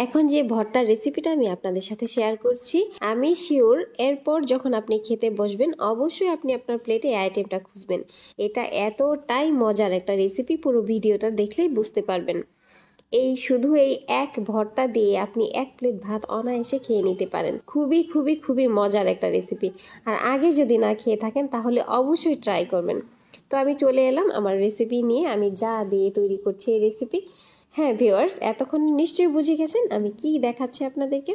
এখন যে ভর্তার রেসিপিটা আমি আপনাদের সাথে শেয়ার করছি, আমি শিওর এরপর যখন আপনি খেতে বসবেন অবশ্যই আপনি আপনার প্লেটে এই আইটেমটা খুঁজবেন। এটা এতটাই মজার একটা রেসিপি, পুরো ভিডিওটা দেখলেই বুঝতে পারবেন। শুধু এই এক ভর্তা দিয়ে আপনি এক প্লেট ভাত অনায়াসে খেয়ে নিতে পারেন। খুবই খুবই খুবই মজার একটা রেসিপি। আর আগে যদি না খেয়ে থাকেন তাহলে অবশ্যই ট্রাই করবেন। তো আমি চলে এলাম আমার রেসিপি নিয়ে, আমি যা দিয়ে তৈরি করছি এই রেসিপি। হ্যাঁ ভিউয়ার্স, এতক্ষণ নিশ্চয়ই বুঝে গেছেন আমি কি দেখাচ্ছি আপনাদেরকে।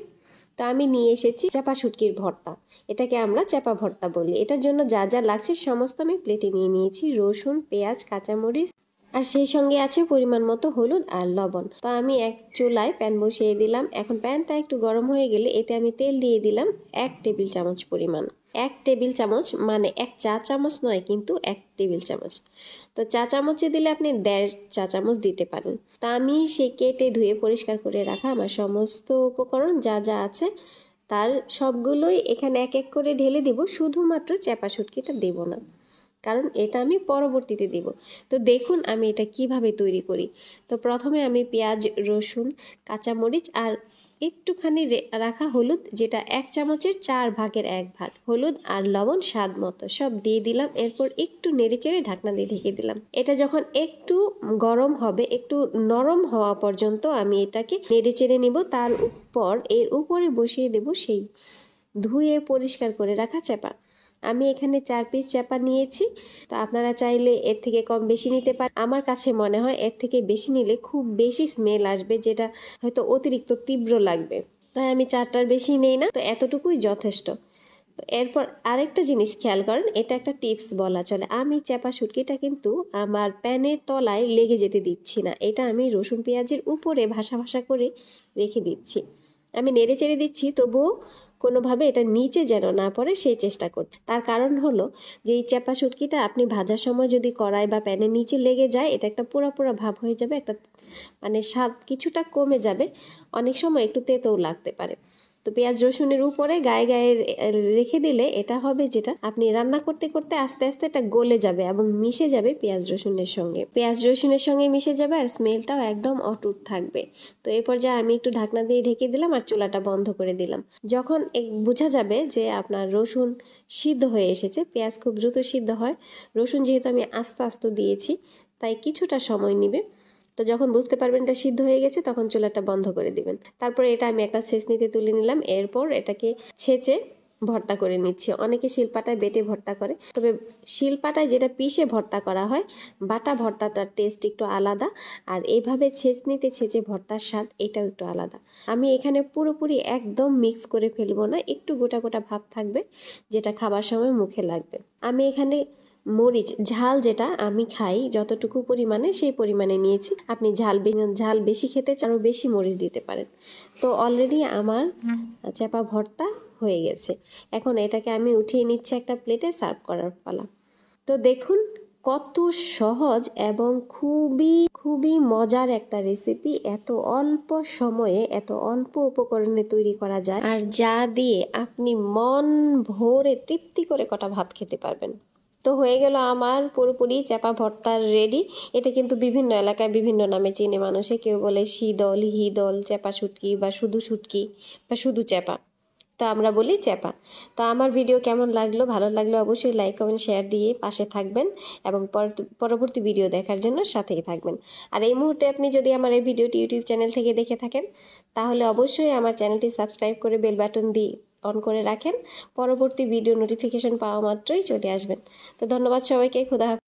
তো আমি নিয়ে এসেছি চাপা শুটকির ভর্তা, এটাকে আমরা চাপা ভর্তা বলি। এটার জন্য যা যা লাগছে সমস্ত আমি প্লেটে নিয়ে নিয়েছি। রসুন, পেঁয়াজ, কাঁচামরিচ, আর সেই সঙ্গে আছে পরিমাণ মতো হলুদ আর লবণ। তো আমি এক চুলায় প্যান বসিয়ে দিলাম। এখন প্যানটা একটু গরম হয়ে গেলে এতে আমি তেল দিয়ে দিলাম 1 টেবিল চামচ পরিমাণ। 1 টেবিল চামচ মানে 1 চা চামচ নয়, কিন্তু 1 টেবিল চামচ। তো চা চামচে দিলে আপনি 1.5 চা চামচ দিতে পারেন। তা আমি সেই কেটে ধুয়ে পরিষ্কার করে রাখা আমার সমস্ত উপকরণ যা যা আছে তার সবগুলোই এখানে এক এক করে ঢেলে দিব। শুধুমাত্র চাপা শুটকিটা দেব না, কারণ এটা আমি পরবর্তীতে দিব। তো দেখুন আমি এটা কিভাবে তৈরি করি। তো প্রথমে আমি পেঁয়াজ, রসুন, কাঁচামরিচ আর একটুখানি রাখা হলুদ, যেটা 1 চামচের 4 ভাগের 1 ভাগ, হলুদ আর লবণ স্বাদ মতো সব দিয়ে দিলাম। এরপর একটু নেড়েচেড়ে ঢাকনা দিয়ে ঢেকে দিলাম। এটা যখন একটু গরম হবে, একটু নরম হওয়া পর্যন্ত আমি এটাকে নেড়েচেড়ে নিব। তার এর উপরে বসিয়ে দেব সেই ধুয়ে পরিষ্কার করে রাখা চাপা। আমি এখানে 4 পিস চাপা নিয়েছি। তো আপনারা চাইলে এর থেকে কম বেশি নিতে পারেন। আমার কাছে মনে হয় এর থেকে বেশি নিলে খুব বেশি স্মেল আসবে, যেটা হয়তো অতিরিক্ত তীব্র লাগবে। তাই আমি 4টার বেশি নেই না, তো এতটুকুই যথেষ্ট। তো এরপর আরেকটা জিনিস খেয়াল করেন, এটা একটা টিপস বলা চলে। আমি চাপা শুটকিটা কিন্তু আমার প্যানের তলায় লেগে যেতে দিচ্ছি না, এটা আমি রসুন পেঁয়াজের উপরে ভাসা ভাসা করে রেখে দিচ্ছি। আমি নেড়ে চেড়ে দিচ্ছি, তবুও কোনোভাবে এটা নিচে যেন না পড়ে সেই চেষ্টা করছি। তার কারণ হলো যে এই চাপা শুটকিটা আপনি ভাজার সময় যদি কড়াই বা প্যানের নিচে লেগে যায়, এটা একটা পোড়া পোড়া ভাব হয়ে যাবে, একটা মানে স্বাদ কিছুটা কমে যাবে, অনেক সময় একটু তেতোও লাগতে পারে। তো পেঁয়াজ রসুনের উপরে গায়ে গায়ে রেখে দিলে এটা হবে যেটা, আপনি রান্না করতে করতে আস্তে আস্তে এটা গলে যাবে এবং মিশে যাবে পেঁয়াজ রসুনের সঙ্গে। পেঁয়াজ রসুনের সঙ্গে মিশে যাবে আর স্মেলটাও একদম অটুট থাকবে। তো এই পর্যায়ে আমি একটু ঢাকনা দিয়ে ঢেকে দিলাম আর চুলাটা বন্ধ করে দিলাম। যখন বোঝা যাবে যে আপনার রসুন সিদ্ধ হয়ে এসেছে, পেঁয়াজ খুব দ্রুত সিদ্ধ হয়, রসুন যেহেতু আমি আস্তে আস্তে দিয়েছি তাই কিছুটা সময় নেবে। তো যখন বুঝতে পারবেন এটা সিদ্ধ হয়ে গেছে তখন চুলাটা বন্ধ করে দিবেন। তারপরে এটা আমি একটা ছেঁচনিতে তুলে নিলাম। এরপর এটাকে ছেঁচে ভর্তা করে নিচ্ছি। অনেকে শিলপাটায় বেটে ভর্তা করে, তবে শিলপাটায় যেটা পিষে ভর্তা করা হয়, বাটা ভর্তাটার টেস্ট একটু আলাদা, আর এইভাবে ছেঁচনিতে ছেঁচে ভর্তার স্বাদ এটাও একটু আলাদা। আমি এখানে পুরোপুরি একদম মিক্স করে ফেলবো না, একটু গোটা গোটা ভাব থাকবে যেটা খাবার সময় মুখে লাগবে। আমি এখানে মরিচ ঝাল যেটা আমি খাই যতটুকু পরিমাণে সেই পরিমাণে নিয়েছি। আপনি ঝাল বেশি খেতে আরও বেশি মরিচ দিতে পারেন। তো অলরেডি আমার চাপা ভর্তা হয়ে গেছে। এখন এটাকে আমি উঠিয়ে নিচ্ছি একটা প্লেটে, সার্ভ করার পালা। তো দেখুন কত সহজ এবং খুবই খুবই মজার একটা রেসিপি। এত অল্প সময়ে এত অল্প উপকরণে তৈরি করা যায়, আর যা দিয়ে আপনি মন ভরে তৃপ্তি করে কটা ভাত খেতে পারবেন। তো হয়ে গেল আমার পুরোপুরি চাপা ভর্তার রেডি। এটা কিন্তু বিভিন্ন এলাকায় বিভিন্ন নামে চিনে মানুষে, কেউ বলে শীদল, হিদল, চাপা শুটকি বা শুধু চাপা, তো আমরা বলি চাপা। তো আমার ভিডিও কেমন লাগলো, ভালো লাগলো অবশ্যই লাইক কমেন্ট শেয়ার দিয়ে পাশে থাকবেন এবং পরবর্তী ভিডিও দেখার জন্য সাথেই থাকবেন। আর এই মুহূর্তে আপনি যদি আমার এই ভিডিওটি ইউটিউব চ্যানেল থেকে দেখে থাকেন তাহলে অবশ্যই আমার চ্যানেলটি সাবস্ক্রাইব করে বেল বাটন দিয়ে অন করে রাখেন, পরবর্তী ভিডিও নোটিফিকেশন পাওয়া মাত্রই চলে আসবেন। তো ধন্যবাদ সবাইকে, খোদা হাফেজ।